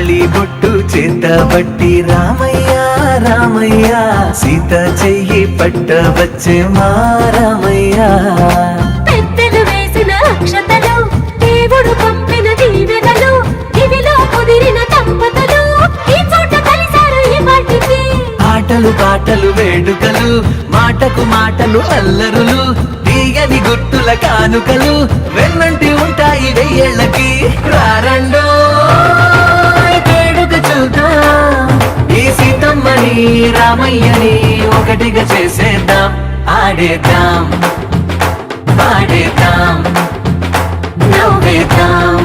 తాళి బొట్టు చేత బట్టి రామయ్య రామయ్య సీత చెయ్యి పట్ట వచ్చే మా రామయ్య. పెద్దలు వేసిన అక్షతలు దేవుడు పంపిన దీవెనలు ఇవిలో కుదిరిన దంపతులు ఈ చోట కలిసారు ఈ వాటికి. ఆటలు పాటలు వేడుకలు మాటకు మాటలు అల్లరులు తీయని గుర్తుల కానుకలు వెన్నంటి ఉంటాయి వెయ్యేళ్ళకి. రారండో వేడుక చూద్దాం ఈ సీతమ్మని రామయ్యని ఒకటిగా చేసేద్దాం. ఆడేద్దాం పాడేద్దాం నవ్వేద్దాం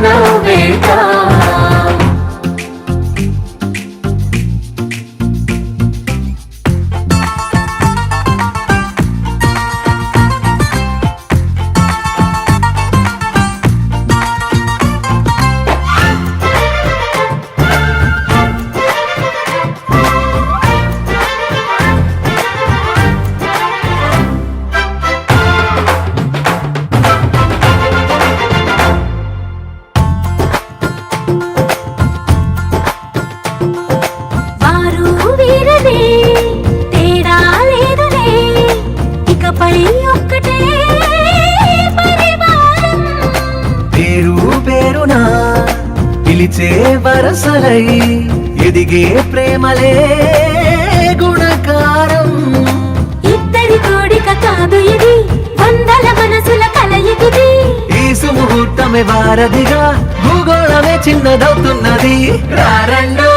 నవ్వేద్దాం. వారు వీరనే తేడా లేదులే ఇకపై ఒక్కటే పరివారం. పేరు పేరునా పిలిచే వరసలై ఎదిగే ప్రేమలే గుణకారం. ఇద్దరి కోడిక కాదు ఇది వందల మనసుల కలయికిది. ఈ సుముహూర్తమే వారధిగా భూగోళమే చిన్నదవుతున్నది. రారండో